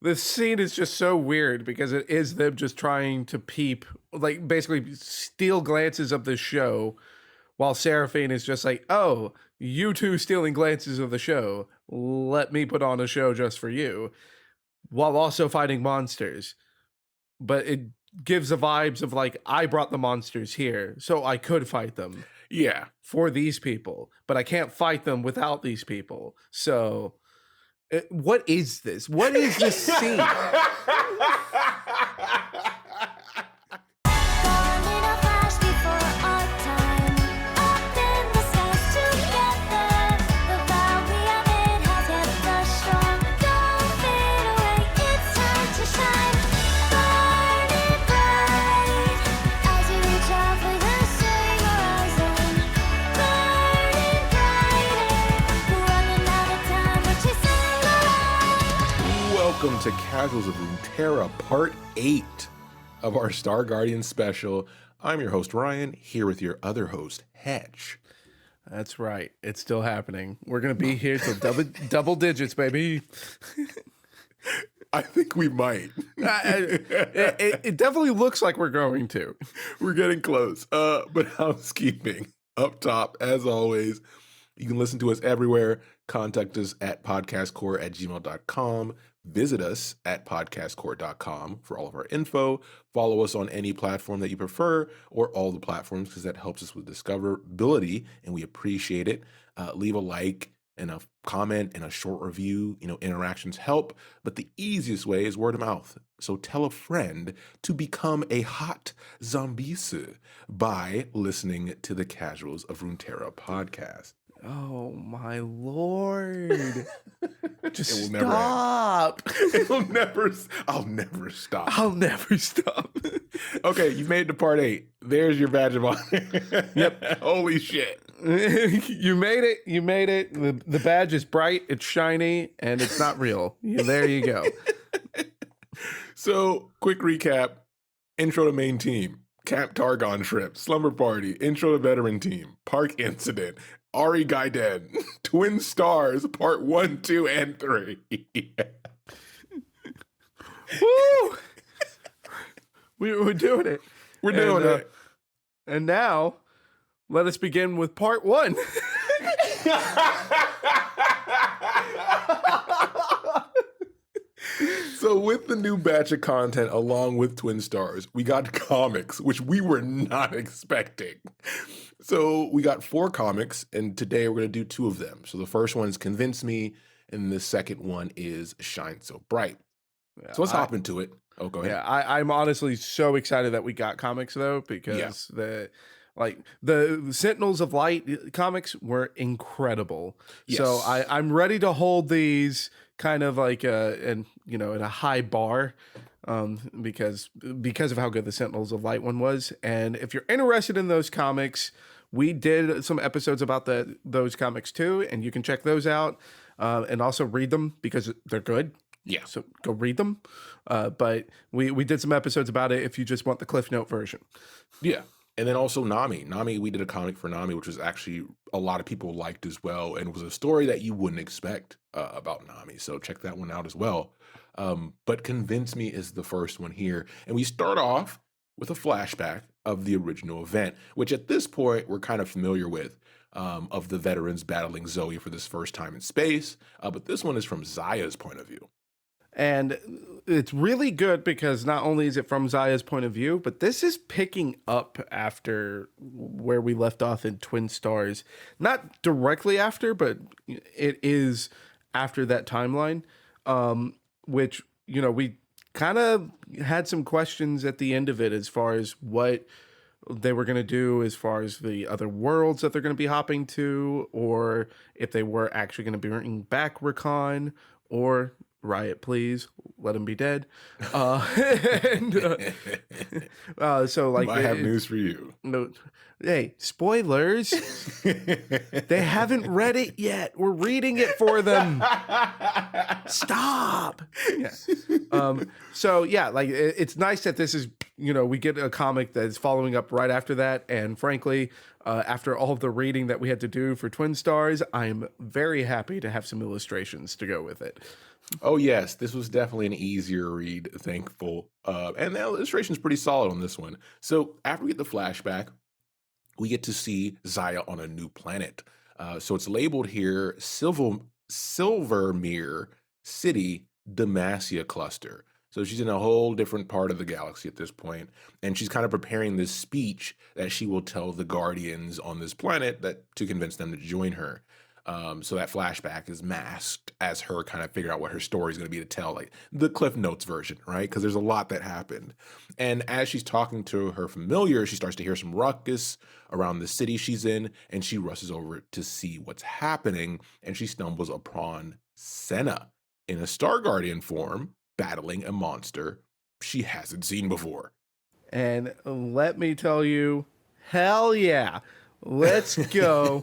This scene is just so weird because it is them just trying to peep, like basically steal glances of the show, while Seraphine is just like, "Oh, you two stealing glances of the show. Let me put on a show just for you," while also fighting monsters. But it gives the vibes of like, I brought the monsters here, so I could fight them Yeah. for these people, but I can't fight them without these people. So, what is this? What is this scene? Welcome to Casuals of Runeterra, Part 8 of our Star Guardian special. I'm your host, Ryan, here with your other host, Hatch. That's right. It's still happening. We're going to be here till double digits, baby. I think we might. It definitely looks like we're going to. We're getting close. But housekeeping up top, as always, you can listen to us everywhere. Contact us at podcastcore@gmail.com. Visit us at podcastcore.com for all of our info. Follow us on any platform that you prefer or all the platforms because that helps us with discoverability and we appreciate it. Leave a like and a comment and a short review. Interactions help, but the easiest way is word of mouth. So tell a friend to become a hot zombie by listening to the Casuals of Runeterra podcast. Oh my lord. Just It will never stop. I'll never stop. I'll never stop. Okay, you've made it to part 8. There's your badge of honor. Yep. Holy shit. You made it. You made it. The badge is bright, it's shiny, and it's not real. There you go. So, quick recap. Intro to main team. Camp Targon Trip. Slumber Party. Intro to veteran team. Park Incident. Ari Gaiden. Twin Stars. Part 1, 2, and 3. Woo! We're doing it. We're doing it. And now, let us begin with part 1. So with the new batch of content along with Twin Stars, we got comics, which we were not expecting. So we got 4 comics, and today we're going to do 2 of them. So the first one is Convince Me, and the second one is Shine So Bright. Yeah, so let's hop into it. Oh, go ahead. Yeah, I'm honestly so excited that we got comics, though, because the Sentinels of Light comics were incredible. Yes. So I'm ready to hold these kind of like in a high bar, because of how good the Sentinels of Light one was. And if you're interested in those comics, we did some episodes about those comics too, and you can check those out and also read them because they're good. Yeah. So go read them. But we did some episodes about it if you just want the Cliff Note version. Yeah. And then also Nami. We did a comic for Nami, which was actually a lot of people liked as well. And was a story that you wouldn't expect about Nami. So check that one out as well. But Convince Me is the first one here. And we start off with a flashback of the original event, which at this point we're kind of familiar with, of the veterans battling Zoe for this first time in space. But this one is from Zaya's point of view. And it's really good because not only is it from Zaya's point of view, but this is picking up after where we left off in Twin Stars. Not directly after, but it is after that timeline, which, we kind of had some questions at the end of it as far as what they were going to do as far as the other worlds that they're going to be hopping to, or if they were actually going to be bringing back Rakan, or Riot, please let him be dead. So like, I have news for you. No, hey, spoilers. They haven't read it yet. We're reading it for them. Stop. Yeah. So yeah, like it's nice that this is we get a comic that is following up right after that. And frankly, after all of the reading that we had to do for Twin Stars, I'm very happy to have some illustrations to go with it. Oh yes, this was definitely an easier read. Thankful, and the illustration is pretty solid on this one. So after we get the flashback, we get to see Zaya on a new planet. So it's labeled here Silvermere City Demacia Cluster. So she's in a whole different part of the galaxy at this point, and she's kind of preparing this speech that she will tell the Guardians on this planet that to convince them to join her. So that flashback is masked as her kind of figure out what her story is going to be to tell, like the Cliff Notes version, right? Because there's a lot that happened. And as she's talking to her familiar, she starts to hear some ruckus around the city she's in, and she rushes over to see what's happening, and she stumbles upon Senna in a Star Guardian form, battling a monster she hasn't seen before. And let me tell you, hell yeah, let's go.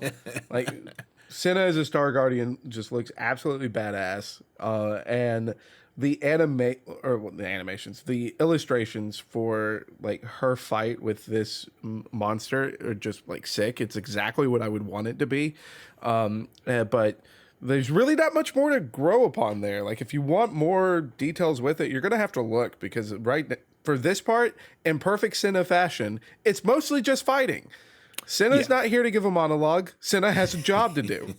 Like, Senna as a Star Guardian just looks absolutely badass. And the animations, the illustrations for like her fight with this monster are just like sick. It's exactly what I would want it to be. But there's really not much more to grow upon there. Like, if you want more details with it, you're gonna have to look, because for this part, in perfect Senna fashion, it's mostly just fighting. Senna's not here to give a monologue. Senna has a job to do.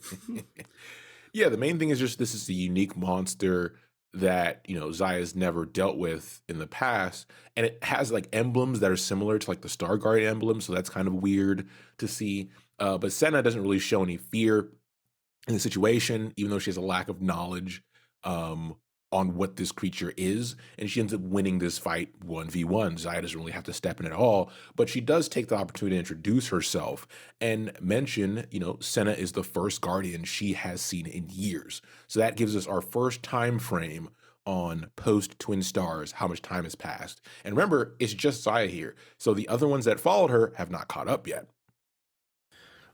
Yeah, the main thing is just this is a unique monster that, Zaya's never dealt with in the past. And it has like emblems that are similar to like the Star Guardian emblem. So that's kind of weird to see. But Senna doesn't really show any fear in the situation, even though she has a lack of knowledge on what this creature is, and she ends up winning this fight 1v1. Zaya doesn't really have to step in at all, but she does take the opportunity to introduce herself and mention, Senna is the first Guardian she has seen in years. So that gives us our first time frame on post Twin Stars, how much time has passed. And remember, it's just Zaya here. So the other ones that followed her have not caught up yet.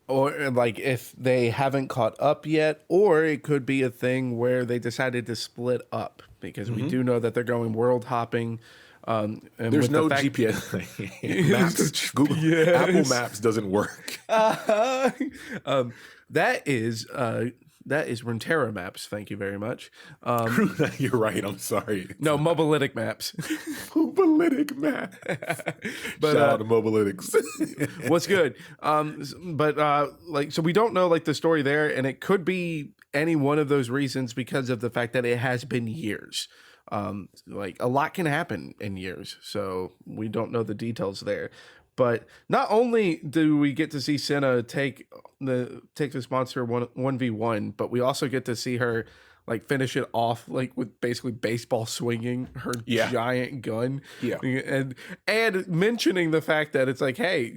Or like if they haven't caught up yet, or it could be a thing where they decided to split up, because we do know that they're going world hopping. And there's no GPS. Maps, Google, Apple Maps doesn't work. That is Runeterra maps. Thank you very much. You're right. I'm sorry. No, Mobilytic maps. Mobilytic maps. But, shout out to Mobilytics. What's good? So we don't know like the story there, and it could be any one of those reasons because of the fact that it has been years. Like a lot can happen in years, so we don't know the details there. But not only do we get to see Senna take this monster 1v1, but we also get to see her like finish it off like with basically baseball swinging her giant gun. Yeah. And mentioning the fact that it's like, hey,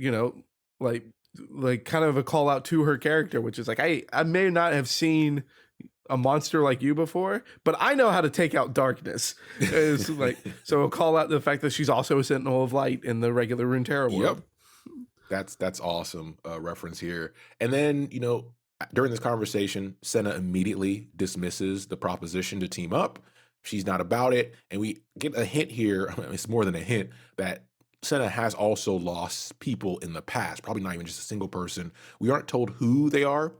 like kind of a call out to her character, which is like, hey, I may not have seen a monster like you before, but I know how to take out darkness. It's like, so a call out the fact that she's also a Sentinel of Light in the regular Runeterra world. Yep. That's awesome reference here. And then, during this conversation, Senna immediately dismisses the proposition to team up. She's not about it. And we get a hint here, it's more than a hint, that Senna has also lost people in the past, probably not even just a single person. We aren't told who they are,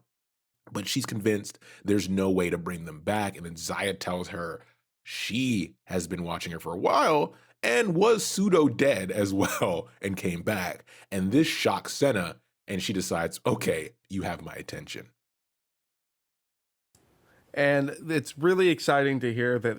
but she's convinced there's no way to bring them back. And then Zaya tells her she has been watching her for a while and was pseudo dead as well and came back. And this shocks Senna, and she decides, okay, you have my attention. And it's really exciting to hear that,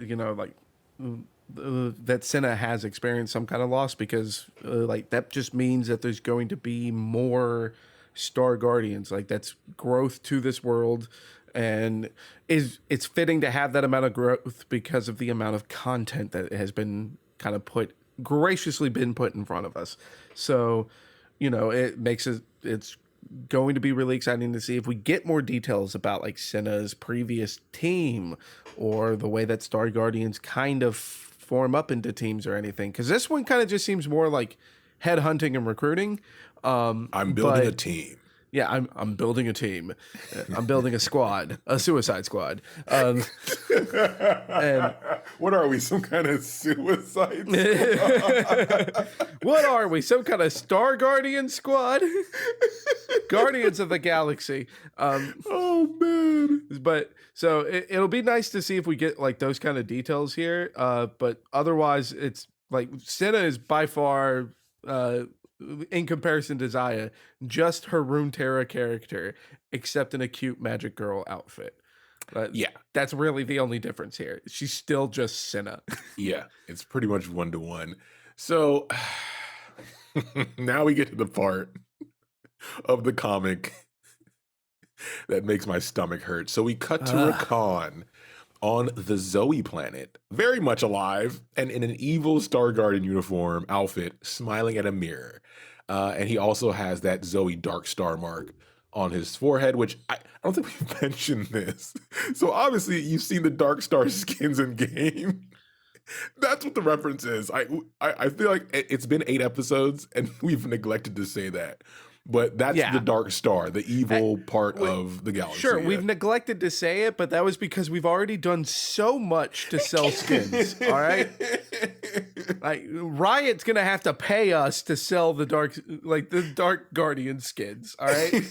that Senna has experienced some kind of loss, because that just means that there's going to be more Star Guardians. Like, that's growth to this world, and it's fitting to have that amount of growth because of the amount of content that has been kind of graciously been put in front of us. So, it makes it's going to be really exciting to see if we get more details about like Senna's previous team, or the way that Star Guardians kind of form up into teams or anything. Because this one kind of just seems more like headhunting and recruiting. I'm building a team. Yeah, I'm building a team. I'm building a squad, a Suicide Squad. And What are we, some kind of Suicide Squad? what are we? Some kind of Star Guardian squad? Guardians of the Galaxy. Oh man. But so it'll be nice to see if we get like those kind of details here. But otherwise, it's like Senna is by far, in comparison to Zaya, just her Runeterra character, except in a cute magic girl outfit. Yeah. That's really the only difference here. She's still just Senna. Yeah, it's pretty much 1-to-1. So now we get to the part of the comic that makes my stomach hurt. So we cut to Rakan on the Zoe planet, very much alive and in an evil Star Guardian uniform outfit, smiling at a mirror. And he also has that Zoe Dark Star mark on his forehead, which I don't think we've mentioned this. So obviously you've seen the Dark Star skins in game. That's what the reference is. I feel like it's been 8 episodes and we've neglected to say that. But that's the Dark Star, the evil part of the galaxy. Sure, we've neglected to say it, but that was because we've already done so much to sell skins. All right, like Riot's gonna have to pay us to sell the Dark Guardian skins. All right.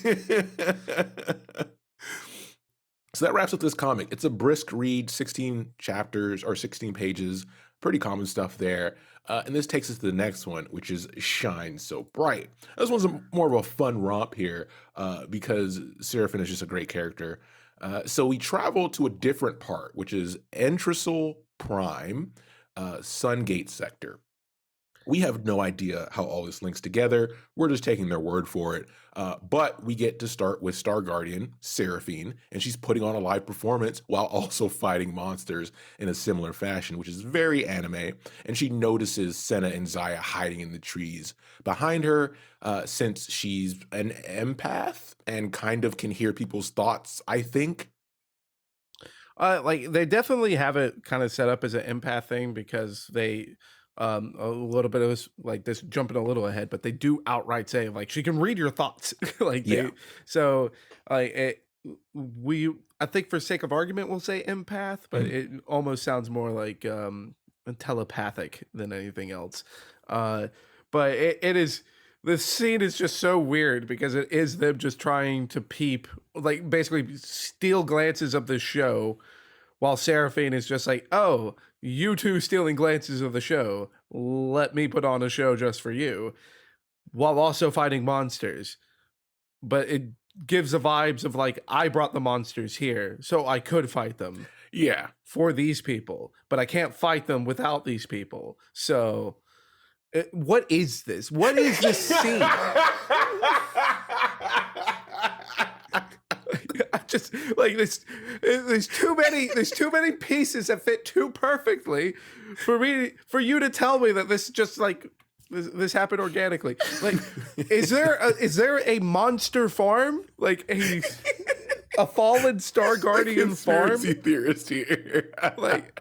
So that wraps up this comic. It's a brisk read, 16 chapters or 16 pages, pretty common stuff there. And this takes us to the next one, which is Shine So Bright. This one's more of a fun romp here because Seraphine is just a great character. So we travel to a different part, which is Entresol Prime, Sungate Sector. We have no idea how all this links together. We're just taking their word for it. But we get to start with Star Guardian, Seraphine, and she's putting on a live performance while also fighting monsters in a similar fashion, which is very anime. And she notices Senna and Zaya hiding in the trees behind her, since she's an empath and kind of can hear people's thoughts, I think. Like they definitely have it kind of set up as an empath thing because they a little bit of this, like this jumping a little ahead, but they do outright say like she can read your thoughts. Like so like I think for sake of argument we'll say empath, but it almost sounds more like telepathic than anything else. But it is, this scene is just so weird because it is them just trying to peep, like basically steal glances of the show, while Seraphine is just like, oh, you two stealing glances of the show. Let me put on a show just for you, while also fighting monsters. But it gives the vibes of like, I brought the monsters here, so I could fight them. Yeah. For these people, but I can't fight them without these people. So what is this? What is this scene? I just like this. There's too many pieces that fit too perfectly for you to tell me that this just like this happened organically. Like, is there a monster farm, like a fallen Star Guardian farm? Conspiracy theorist here. Like,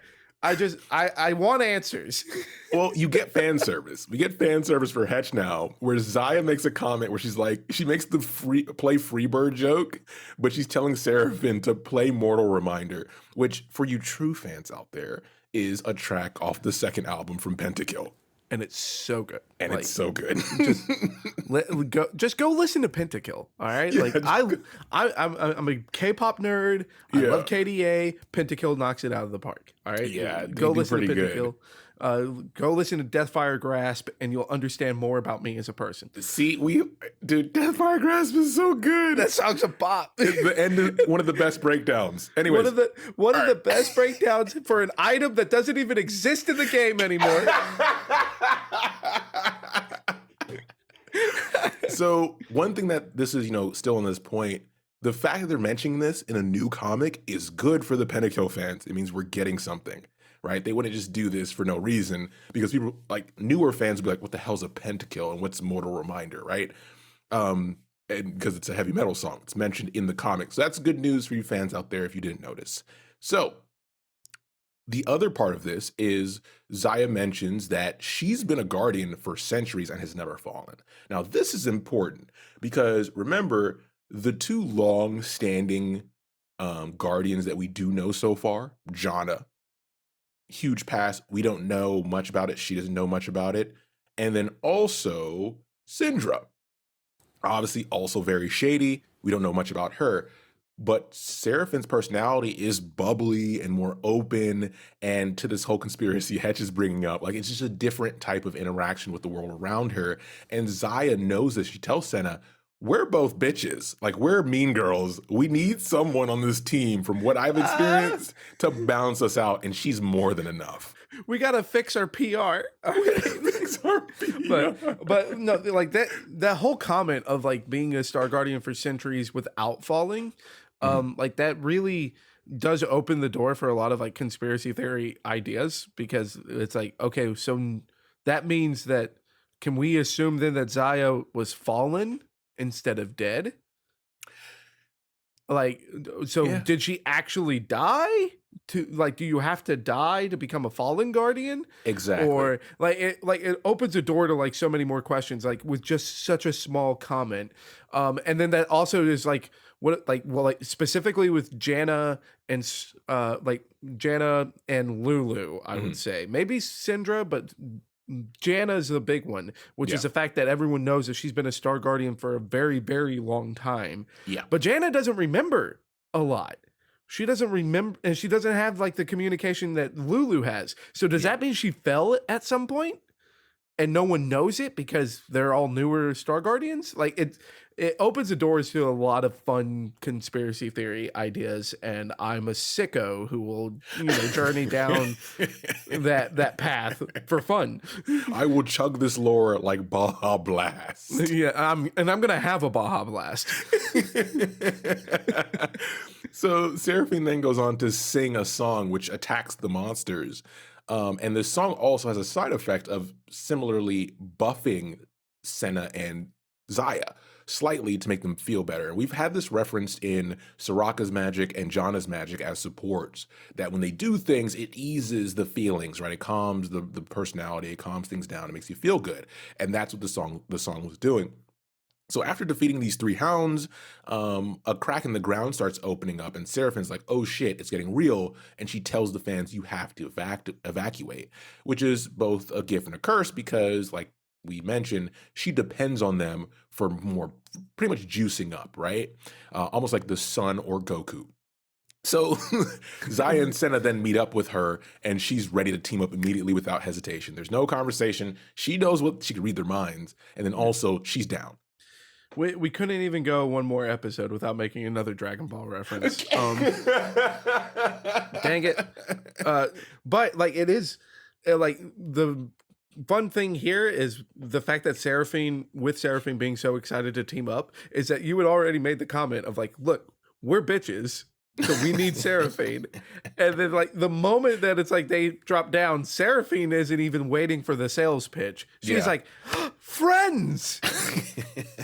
I want answers. Well, you get fan service. We get fan service for Hetch now, where Zaya makes a comment where she's like, she makes the play Freebird joke, but she's telling Seraphine to play Mortal Reminder, which for you true fans out there is a track off the second album from Pentakill. And it's so good. And like, it's so good. Just go listen to Pentakill. All right. Yeah, like I'm a K-pop nerd. I love KDA. Pentakill knocks it out of the park. All right. Yeah. Go listen to Pentakill. Go listen to Deathfire Grasp, and you'll understand more about me as a person. See, dude, Deathfire Grasp is so good. That song's a bop. It's the end of one of the best breakdowns. Anyways, one of the best breakdowns for an item that doesn't even exist in the game anymore. So one thing that this is, still on this point, the fact that they're mentioning this in a new comic is good for the Pentakill fans. It means we're getting something. Right? They wouldn't just do this for no reason, because people like newer fans would be like, what the hell's a Pentakill and what's Mortal Reminder, right? And because it's a heavy metal song. It's mentioned in the comics. So that's good news for you fans out there if you didn't notice. So the other part of this is Zaya mentions that she's been a guardian for centuries and has never fallen. Now, this is important because remember, The two long-standing guardians that we do know so far, Jana, huge pass. We don't know much about it. She doesn't know much about it. And then also Syndra, obviously also very shady. We don't know much about her. But Seraphine's personality is bubbly and more open. And to this whole conspiracy Hetch is bringing up, like it's just a different type of interaction with the world around her. And Zaya knows this. She tells Senna, we're both bitches. Like we're mean girls. We need someone on this team, from what I've experienced, to balance us out. And she's more than enough. We gotta fix our PR. But no, like that whole comment of like being a Star Guardian for centuries without falling, like that really does open the door for a lot of like conspiracy theory ideas, because it's like, okay, so that means that, can we assume then that Zaya was fallen instead of dead? Like, so Yeah. did she actually die? To like, do you have to die to become a fallen guardian? Exactly. Or it opens a door to like so many more questions, like with just such a small comment. And then that also is like what, like, well, like specifically with Jana and like Jana and Lulu, I would say maybe Syndra, but Jana's the big one, which is the fact that everyone knows that she's been a Star Guardian for a very, very long time. Yeah. But Jana doesn't remember a lot. She doesn't remember, and she doesn't have like the communication that Lulu has. So does that mean she fell at some point and no one knows it because they're all newer Star Guardians? Like it opens the doors to a lot of fun conspiracy theory ideas, and I'm a sicko who will, journey down that path for fun. I will chug this lore like Baja Blast. Yeah, I'm gonna have a Baja Blast. So Seraphine then goes on to sing a song which attacks the monsters. And this song also has a side effect of similarly buffing Senna and Zaya slightly to make them feel better. We've had this referenced in Soraka's magic and Jana's magic as supports, that when they do things, it eases the feelings, right? It calms the personality, it calms things down, it makes you feel good. And that's what the song was doing. So after defeating these three hounds, a crack in the ground starts opening up, and Seraphine's like, oh shit, it's getting real. And she tells the fans, you have to evacuate, which is both a gift and a curse because, like we mentioned, she depends on them for more, pretty much juicing up, right? Almost like the Sun or Goku. So Zaya and Senna then meet up with her, and she's ready to team up immediately without hesitation. There's no conversation. She knows what, she can read their minds. And then also, she's down. We couldn't even go one more episode without making another Dragon Ball reference. Dang it. But like it is like the fun thing here is the fact that Seraphine being so excited to team up, is that you had already made the comment of like, look, we're bitches, so we need Seraphine. And then like the moment that it's like they drop down, Seraphine isn't even waiting for the sales pitch. She's like, friends,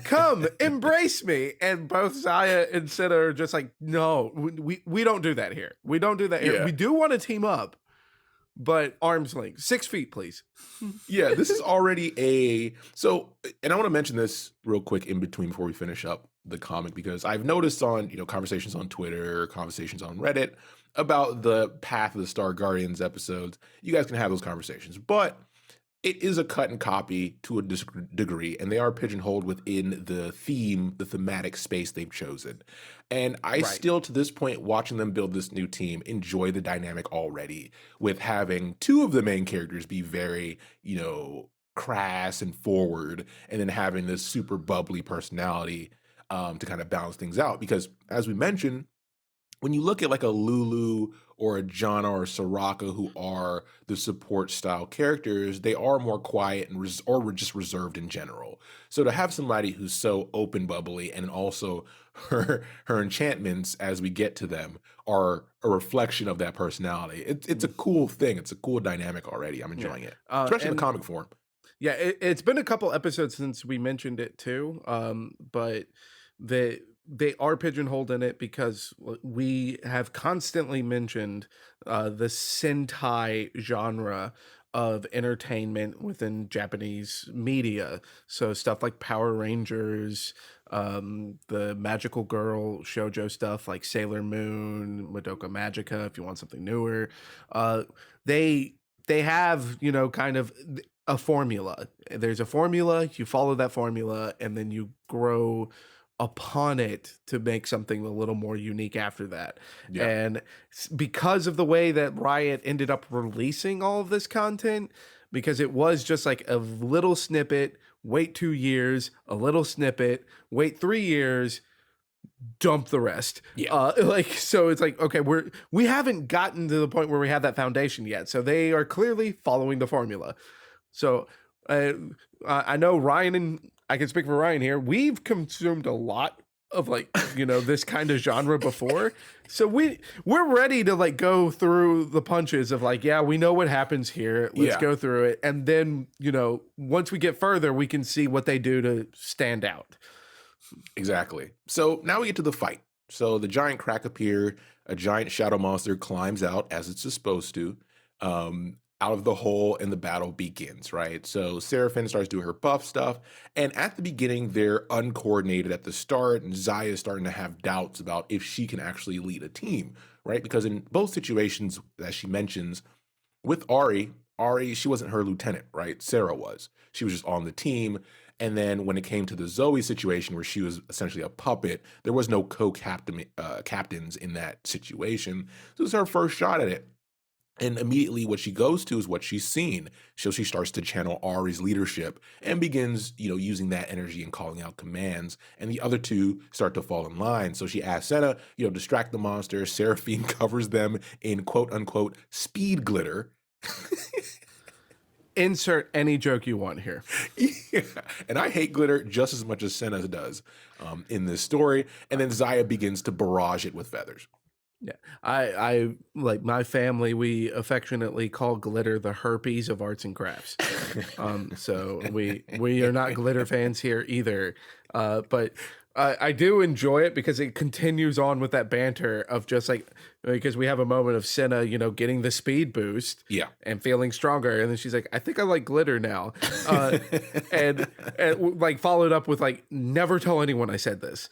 come embrace me. And both Zaya and Senna are just like, no, we don't do that here. We don't do that here. We do want to team up, but arm's length, 6 feet, please. Yeah, this is already so, and I want to mention this real quick in between before we finish up the comic, because I've noticed on, conversations on Twitter, conversations on Reddit about the Path of the Star Guardians episodes. You guys can have those conversations, but it is a cut and copy to a degree, and they are pigeonholed within the thematic space they've chosen. And I still, to this point, watching them build this new team, enjoy the dynamic already, with having two of the main characters be very, crass and forward, and then having this super bubbly personality to kind of balance things out. Because as we mentioned, when you look at like a Lulu or a Jana or Soraka, who are the support style characters, they are more quiet and or just reserved in general. So to have somebody who's so open, bubbly, and also her enchantments, as we get to them, are a reflection of that personality. It's a cool thing. It's a cool dynamic already. I'm enjoying it, especially in the comic form. Yeah, it's been a couple episodes since we mentioned it too, but they are pigeonholed in it because we have constantly mentioned the Sentai genre of entertainment within Japanese media. So stuff like Power Rangers, the magical girl shoujo stuff like Sailor Moon, Madoka Magica, if you want something newer. Uh, they they have, kind of a formula. There's a formula, you follow that formula, and then you grow upon it to make something a little more unique after that. Yeah. And because of the way that Riot ended up releasing all of this content, because it was just like a little snippet, wait 2 years, a little snippet, wait 3 years, dump the rest. Yeah. Like, so it's like, okay, we haven't gotten to the point where we have that foundation yet. So they are clearly following the formula. So I know Ryan, and I can speak for Ryan here. We've consumed a lot of like, this kind of genre before. So we're ready to like go through the punches of like, yeah, we know what happens here. Let's go through it. And then, once we get further, we can see what they do to stand out. Exactly. So now we get to the fight. So the giant crack appear, a giant shadow monster climbs out as it's supposed to, out of the hole, and the battle begins, right? So Seraphine starts doing her buff stuff, and at the beginning, they're uncoordinated at the start, and Zaya is starting to have doubts about if she can actually lead a team, right? Because in both situations, as she mentions, with Ari, she wasn't her lieutenant, right? Sarah was. She was just on the team. And then when it came to the Zoe situation, where she was essentially a puppet, there was no captains in that situation. So it was her first shot at it. And immediately what she goes to is what she's seen. So she starts to channel Ari's leadership and begins, using that energy and calling out commands. And the other two start to fall in line. So she asks Senna, distract the monster. Seraphine covers them in quote unquote speed glitter. Insert any joke you want here. Yeah. And I hate glitter just as much as Senna does in this story. And then Zaya begins to barrage it with feathers. Yeah, I like my family. We affectionately call glitter the herpes of arts and crafts. So we are not glitter fans here either. But I do enjoy it because it continues on with that banter of just like, because we have a moment of Senna, getting the speed boost, yeah, and feeling stronger, and then she's like, I think I like glitter now, and like followed up with like, never tell anyone I said this.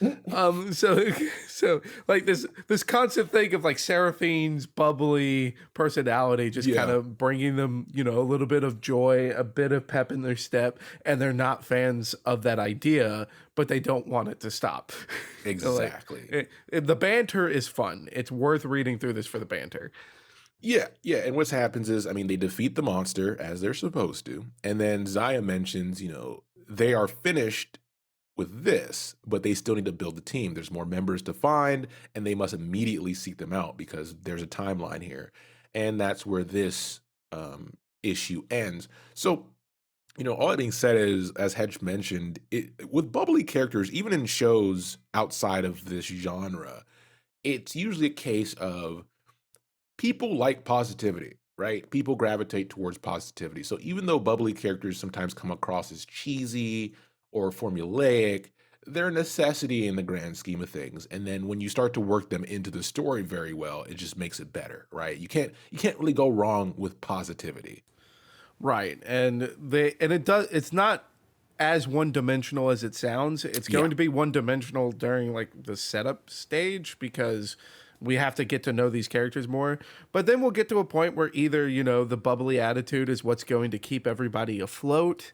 So like this constant thing of like Seraphine's bubbly personality just kind of bringing them, a little bit of joy, a bit of pep in their step, and they're not fans of that idea, but they don't want it to stop. Exactly. So like, the banter is fun. It's worth reading through this for the banter. Yeah. And what happens is, they defeat the monster as they're supposed to. And then Zaya mentions, they are finished with this, but they still need to build a team. There's more members to find, and they must immediately seek them out because there's a timeline here. And that's where this issue ends. So, all that being said is, as Hedge mentioned, with bubbly characters, even in shows outside of this genre, it's usually a case of people like positivity, right? People gravitate towards positivity. So even though bubbly characters sometimes come across as cheesy or formulaic, they're a necessity in the grand scheme of things. And then when you start to work them into the story very well, it just makes it better, right? You can't really go wrong with positivity. Right. And it's not as one-dimensional as it sounds. It's going to be one-dimensional during like the setup stage because we have to get to know these characters more. But then we'll get to a point where either, the bubbly attitude is what's going to keep everybody afloat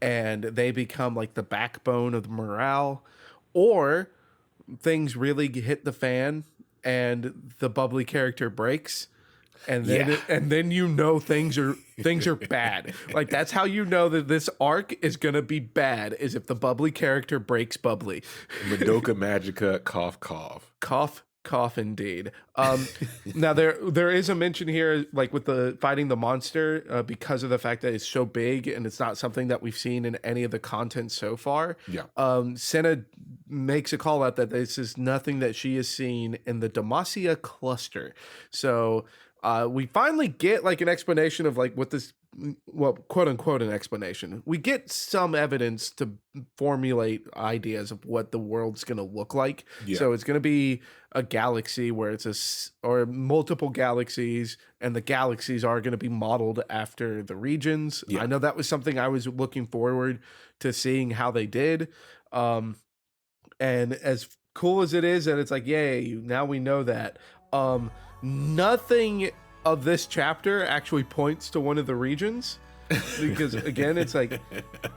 and they become like the backbone of the morale, or things really hit the fan and the bubbly character breaks. And then things are bad. Like that's how you know that this arc is gonna be bad, is if the bubbly character breaks bubbly. Madoka Magica, cough, cough. Cough indeed. Now there is a mention here, like with the fighting the monster, because of the fact that it's so big and it's not something that we've seen in any of the content so far. Yeah. Senna makes a call out that this is nothing that she has seen in the Demacia cluster. So we finally get like an explanation of like what this, well, quote unquote, an explanation. We get some evidence to formulate ideas of what the world's going to look like. Yeah. So it's going to be a galaxy where or multiple galaxies, and the galaxies are going to be modeled after the regions. Yeah. I know that was something I was looking forward to seeing how they did. And as cool as it is, and it's like, yay, now we know that. Nothing of this chapter actually points to one of the regions. Because again, it's like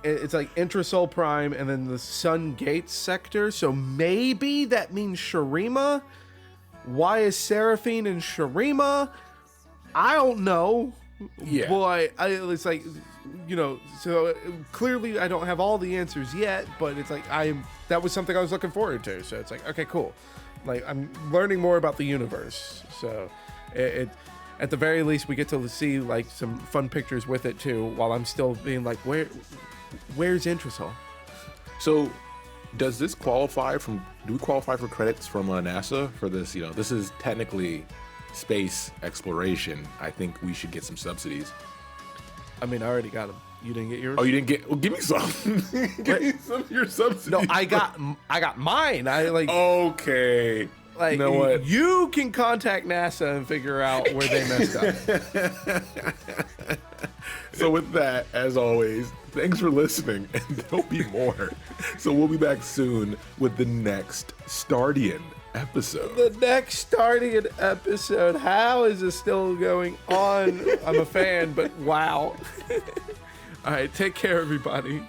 Intrasol Prime and then the Sun Gates sector. So maybe that means Shurima. Why is Seraphine in Shurima? I don't know. Yeah. Boy, it's like, so clearly I don't have all the answers yet, but it's like that was something I was looking forward to. So it's like, okay, cool. Like, I'm learning more about the universe. So it at the very least, we get to see like some fun pictures with it too, while I'm still being like, where's Intrasol? So does this qualify do we qualify for credits from NASA for this? This is technically space exploration. I think we should get some subsidies. I mean, I already got them. You didn't get yours? Oh, you didn't get? Well, give me some. Give me some of your subsidies. No, I got mine. Okay. Like, you know what? You can contact NASA and figure out where they messed up. So with that, as always, thanks for listening, and there'll be more. So we'll be back soon with the next Stardian episode. The next Stardian episode. How is this still going on? I'm a fan, but wow. All right, take care, everybody.